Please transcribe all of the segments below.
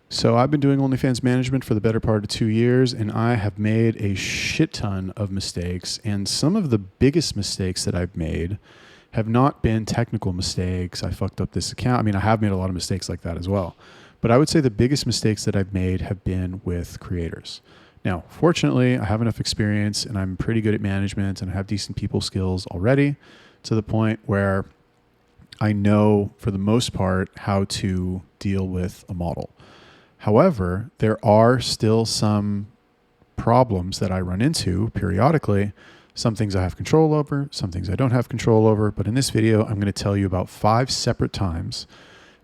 So I've been doing OnlyFans management for the better part of 2 years, and I have made a shit ton of mistakes. And some of the biggest mistakes that I've made have not been technical mistakes. I fucked up this account. I mean, I have made a lot of mistakes like that as well. But I would say the biggest mistakes that I've made have been with creators. Now, fortunately, I have enough experience and I'm pretty good at management and I have decent people skills already to the point where I know for the most part how to deal with a model. However, there are still some problems that I run into periodically. Some things I have control over, some things I don't have control over. But in this video, I'm going to tell you about 5 separate times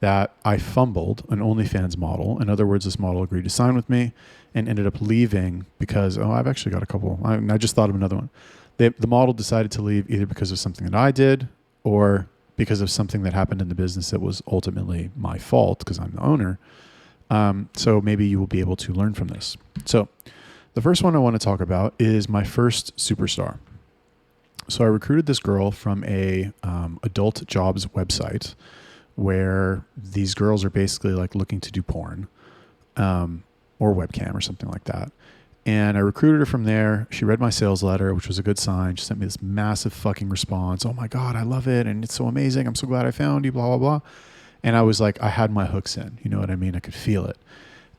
that I fumbled an OnlyFans model. In other words, this model agreed to sign with me and ended up leaving because, I've actually got a couple. I just thought of another one. The model decided to leave either because of something that I did or because of something that happened in the business that was ultimately my fault because I'm the owner. So maybe you will be able to learn from this. So the first one I want to talk about is my first superstar. So I recruited this girl from a adult jobs website where these girls are basically like looking to do porn or webcam or something like that. And I recruited her from there. She read my sales letter, which was a good sign. She sent me this massive fucking response. Oh my God, I love it. And it's so amazing. I'm so glad I found you, blah, blah, blah. And I was like, I had my hooks in, you know what I mean? I could feel it.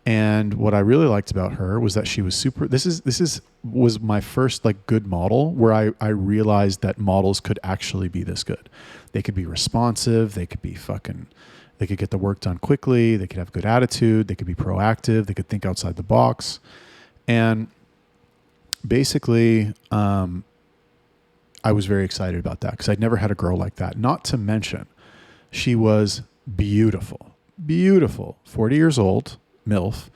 And what I really liked about her was that she was super, was my first like good model where I realized that models could actually be this good. They could be responsive. They could get the work done quickly. They could have good attitude. They could be proactive. They could think outside the box. And basically, I was very excited about that because I'd never had a girl like that. Not to mention, she was beautiful, 40 years old, MILF,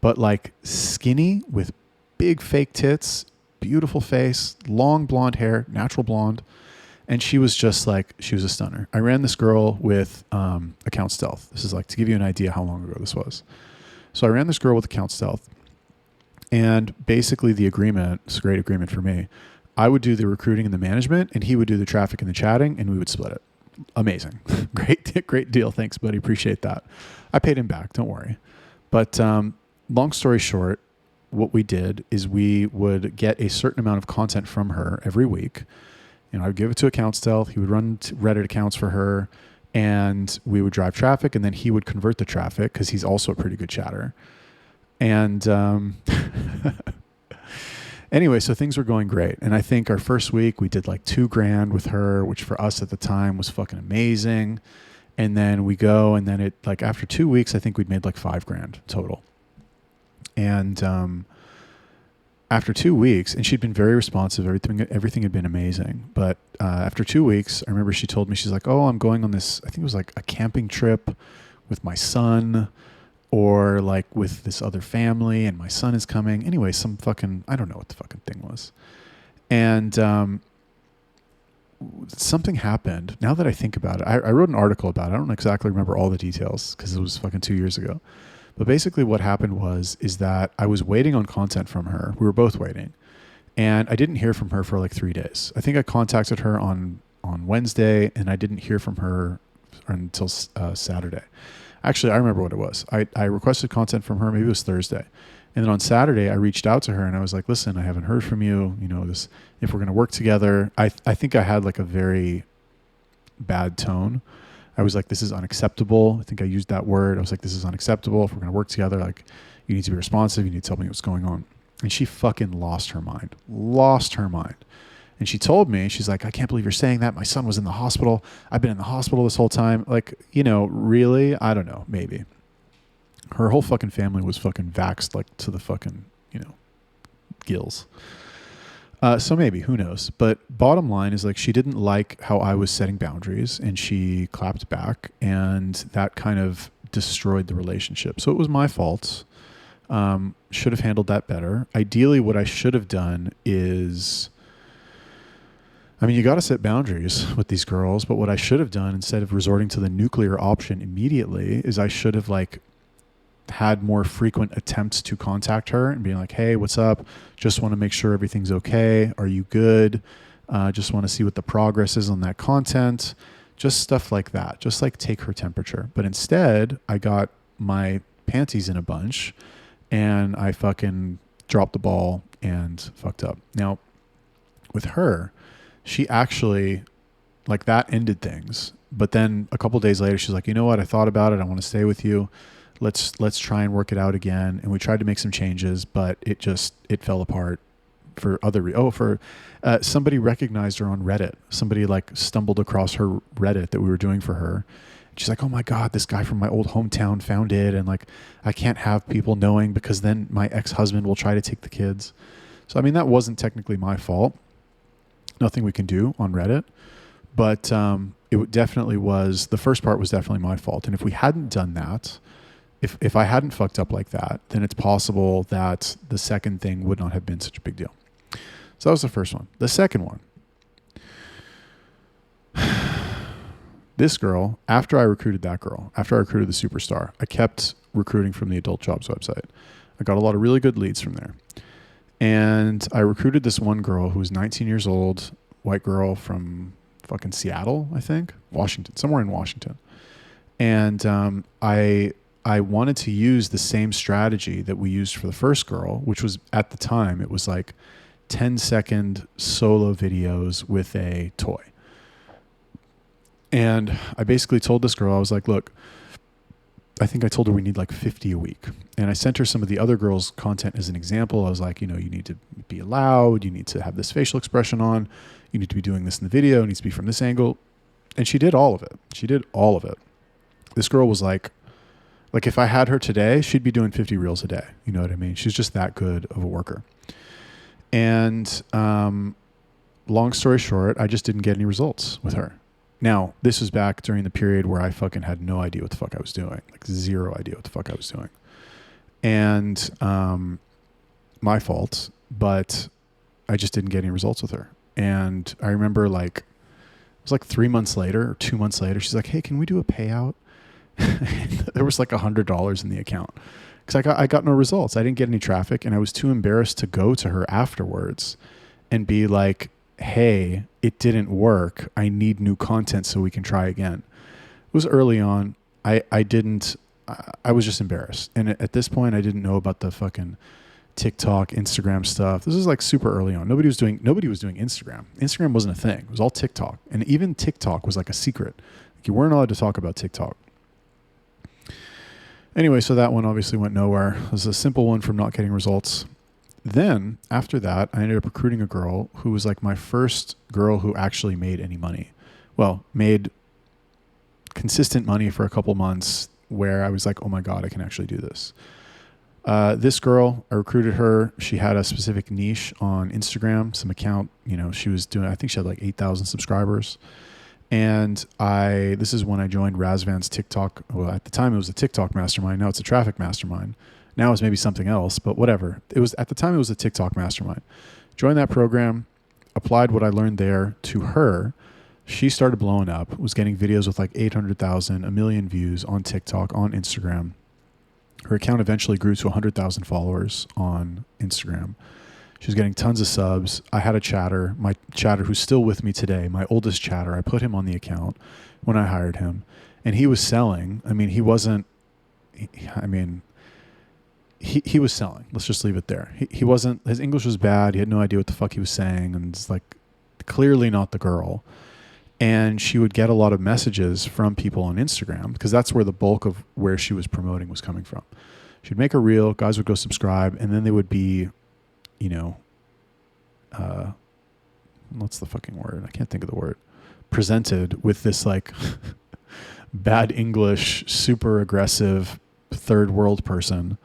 but like skinny with big fake tits, beautiful face, long blonde hair, natural blonde. And she was just like, she was a stunner. I ran this girl with account stealth. This is like to give you an idea how long ago this was. So I ran this girl with account stealth. And basically the agreement, it's a great agreement for me. I would do the recruiting and the management and he would do the traffic and the chatting and we would split it. Amazing. Great deal. Thanks, buddy. Appreciate that. I paid him back. Don't worry. But long story short, what we did is we would get a certain amount of content from her every week. I would give it to Account Stealth. He would run Reddit accounts for her and we would drive traffic and then he would convert the traffic because he's also a pretty good chatter. And anyway, so things were going great. And I think our first week we did like $2,000 with her, which for us at the time was fucking amazing. And then we go and then it like after 2 weeks, I think we'd made like $5,000 total. And after 2 weeks, and she'd been very responsive, everything had been amazing. But after 2 weeks, I remember she told me, she's like, oh, I'm going on this, I think it was like a camping trip with my son or like with this other family and my son is coming. Anyway, I don't know what the fucking thing was. And something happened. Now that I think about it, I wrote an article about it. I don't exactly remember all the details because it was fucking 2 years ago. But basically what happened is that I was waiting on content from her. We were both waiting. And I didn't hear from her for like 3 days. I think I contacted her on Wednesday and I didn't hear from her until Saturday. Actually, I remember what it was. I requested content from her. Maybe it was Thursday. And then on Saturday, I reached out to her and I was like, listen, I haven't heard from you. If we're going to work together, I think I had like a very bad tone. I was like, this is unacceptable. I think I used that word. I was like, this is unacceptable. If we're going to work together, like you need to be responsive. You need to tell me what's going on. And she fucking lost her mind. And she told me, she's like, I can't believe you're saying that. My son was in the hospital. I've been in the hospital this whole time. Like, really? I don't know. Maybe. Her whole fucking family was fucking vaxxed like to the fucking, gills. So maybe, who knows? But bottom line is like she didn't like how I was setting boundaries and she clapped back and that kind of destroyed the relationship. So it was my fault. Should have handled that better. Ideally, what I should have done is... you got to set boundaries with these girls, but what I should have done instead of resorting to the nuclear option immediately is I should have like had more frequent attempts to contact her and being like, hey, what's up? Just want to make sure everything's okay. Are you good? Just want to see what the progress is on that content. Just stuff like that. Just like take her temperature. But instead, I got my panties in a bunch, and I fucking dropped the ball and fucked up. Now, with her, she actually, like, that ended things. But then a couple of days later, she's like, you know what? I thought about it. I want to stay with you. Let's try and work it out again. And we tried to make some changes, but it fell apart for other somebody recognized her on Reddit. Somebody like stumbled across her Reddit that we were doing for her. She's like, oh my God, this guy from my old hometown found it. And like, I can't have people knowing because then my ex-husband will try to take the kids. So, I mean, that wasn't technically my fault. Nothing we can do on Reddit, but it definitely was, the first part was definitely my fault. And if we hadn't done that, if I hadn't fucked up like that, then it's possible that the second thing would not have been such a big deal. So that was the first one. The second one, this girl, after I recruited the superstar, I kept recruiting from the adult jobs website. I got a lot of really good leads from there. And I recruited this one girl who was 19 years old, white girl from fucking Seattle, I think, Washington, somewhere in Washington. And I wanted to use the same strategy that we used for the first girl, which was, at the time, it was like 10-second solo videos with a toy. And I basically told this girl, I was like, look, I think I told her we need like 50 a week. And I sent her some of the other girls' content as an example. I was like, you know, you need to be loud. You need to have this facial expression on. You need to be doing this in the video. It needs to be from this angle. And she did all of it. This girl was like if I had her today, she'd be doing 50 reels a day. You know what I mean? She's just that good of a worker. And long story short, I just didn't get any results with her. Now, this was back during the period where I fucking had no idea what the fuck I was doing. Like zero idea what the fuck I was doing. And my fault, but I just didn't get any results with her. And I remember it was like 3 months later or 2 months later, she's like, hey, can we do a payout? There was like $100 in the account because I got no results. I didn't get any traffic, and I was too embarrassed to go to her afterwards and be like, hey, it didn't work. I need new content so we can try again. It was early on. I was just embarrassed. And at this point, I didn't know about the fucking TikTok, Instagram stuff. This is like super early on. Nobody was doing Instagram. Instagram wasn't a thing. It was all TikTok. And even TikTok was like a secret. Like you weren't allowed to talk about TikTok. Anyway, so that one obviously went nowhere. It was a simple one from not getting results. Then after that, I ended up recruiting a girl who was like my first girl who actually made any money. Well, made consistent money for a couple months where I was like, oh my God, I can actually do this. This girl, I recruited her. She had a specific niche on Instagram, some account, she was doing, I think she had like 8,000 subscribers. And this is when I joined Razvan's TikTok. Well, at the time it was a TikTok mastermind. Now it's a traffic mastermind. Now it's maybe something else, but whatever. At the time it was a TikTok mastermind. Joined that program, applied what I learned there to her. She started blowing up, was getting videos with like 800,000, a million views on TikTok, on Instagram. Her account eventually grew to 100,000 followers on Instagram. She was getting tons of subs. I had a chatter, my chatter who's still with me today, my oldest chatter. I put him on the account when I hired him, and he was selling. I mean, he was selling. Let's just leave it there. He wasn't, his English was bad. He had no idea what the fuck he was saying, and it's like clearly not the girl. And she would get a lot of messages from people on Instagram because that's where the bulk of where she was promoting was coming from. She'd make a reel, guys would go subscribe, and then they would be, what's the fucking word? I can't think of the word. Presented with this like bad English, super aggressive third world person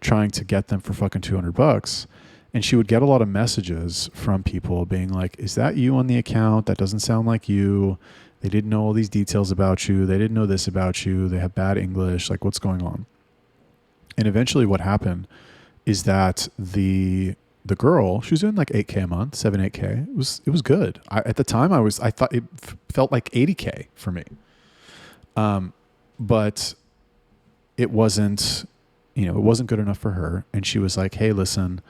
trying to get them for fucking $200. And she would get a lot of messages from people being like, is that you on the account? That doesn't sound like you. They didn't know all these details about you. They didn't know this about you. They have bad English. Like, what's going on? And eventually what happened is that the girl, she was doing like 8K a month, 8K. It was good. At the time I thought it felt like 80K for me. But it wasn't good enough for her. And she was like, hey, listen,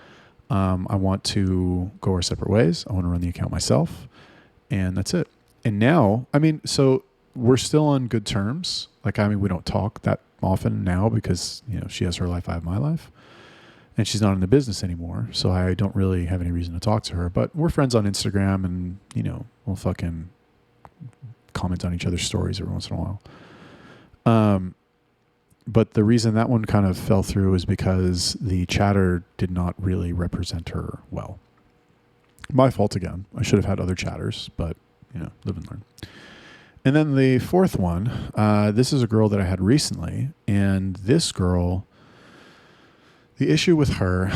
I want to go our separate ways. I want to run the account myself. And that's it. And now, so we're still on good terms. Like, I mean, we don't talk that often now because, you know, she has her life, I have my life. And she's not in the business anymore, so I don't really have any reason to talk to her. But we're friends on Instagram, and, you know, we'll fucking comment on each other's stories every once in a while. But the reason that one kind of fell through is because the chatter did not really represent her well. My fault again. I should have had other chatters, but, you know, live and learn. And then the fourth one, this is a girl that I had recently, and this girl... The issue with her,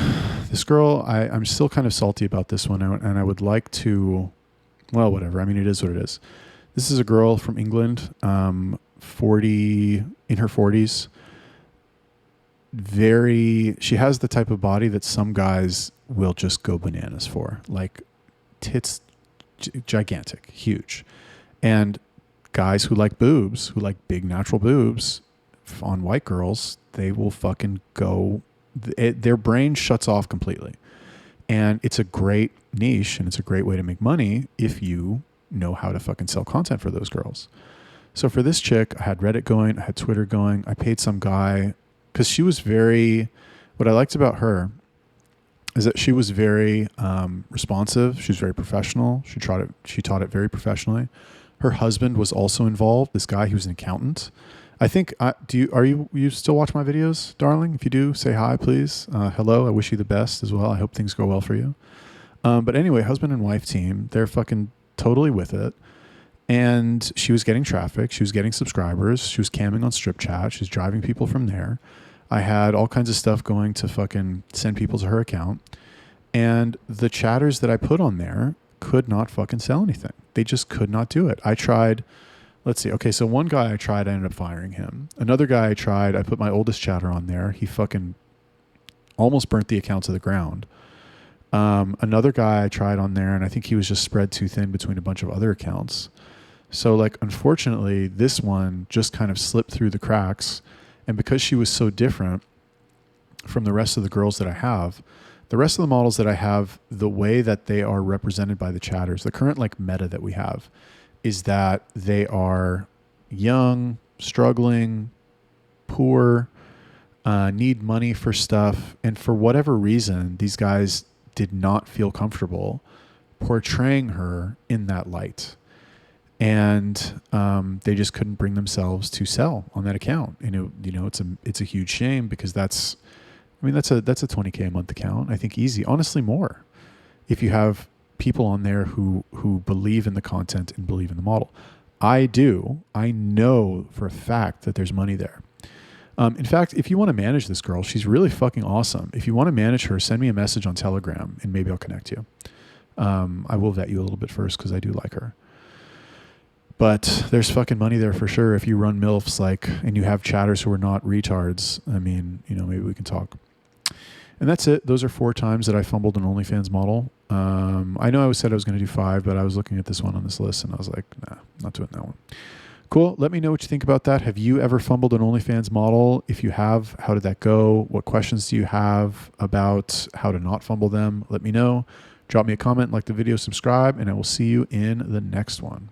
this girl, I'm still kind of salty about this one, and I would like to, well, whatever. I mean, it is what it is. This is a girl from England, 40, in her 40s. She has the type of body that some guys will just go bananas for. Like, tits, gigantic, huge. And guys who like boobs, who like big natural boobs on white girls, they will fucking go... their brain shuts off completely. And it's a great niche, and it's a great way to make money if you know how to fucking sell content for those girls. So for this chick, I had Reddit going, I had Twitter going, I paid some guy, because she was what I liked about her is that she was very responsive. She was very professional. She taught it very professionally. Her husband was also involved, this guy who was an accountant. I think, you still watch my videos, darling? If you do, say hi, please. Hello, I wish you the best as well. I hope things go well for you. But anyway, husband and wife team, they're fucking totally with it. And she was getting traffic. She was getting subscribers. She was camming on Strip Chat. She was driving people from there. I had all kinds of stuff going to fucking send people to her account. And the chatters that I put on there could not fucking sell anything. They just could not do it. I tried... Let's see. Okay, so one guy I tried, I ended up firing him. Another guy I tried, I put my oldest chatter on there. He fucking almost burnt the account to the ground. Another guy I tried on there, and I think he was just spread too thin between a bunch of other accounts. So, like, unfortunately, this one just kind of slipped through the cracks. And because she was so different from the rest of the girls that I have, the rest of the models that I have, the way that they are represented by the chatters, the current, like, meta that we have, is that they are young, struggling, poor, need money for stuff. And for whatever reason, these guys did not feel comfortable portraying her in that light. And they just couldn't bring themselves to sell on that account. And it's a huge shame, because that's a $20K a month account. I think easy, honestly, more, if you have people on there who believe in the content and believe in the model. I do. I know for a fact that there's money there. In fact, if you want to manage this girl, she's really fucking awesome. If you want to manage her, send me a message on Telegram and maybe I'll connect you. I will vet you a little bit first because I do like her. But there's fucking money there for sure if you run MILFs and you have chatters who are not retards. I mean, maybe we can talk. And that's it. Those are 4 times that I fumbled an OnlyFans model. I know I said I was going to do 5, but I was looking at this one on this list and I was like, nah, not doing that one. Cool. Let me know what you think about that. Have you ever fumbled an OnlyFans model? If you have, how did that go? What questions do you have about how to not fumble them? Let me know. Drop me a comment, like the video, subscribe, and I will see you in the next one.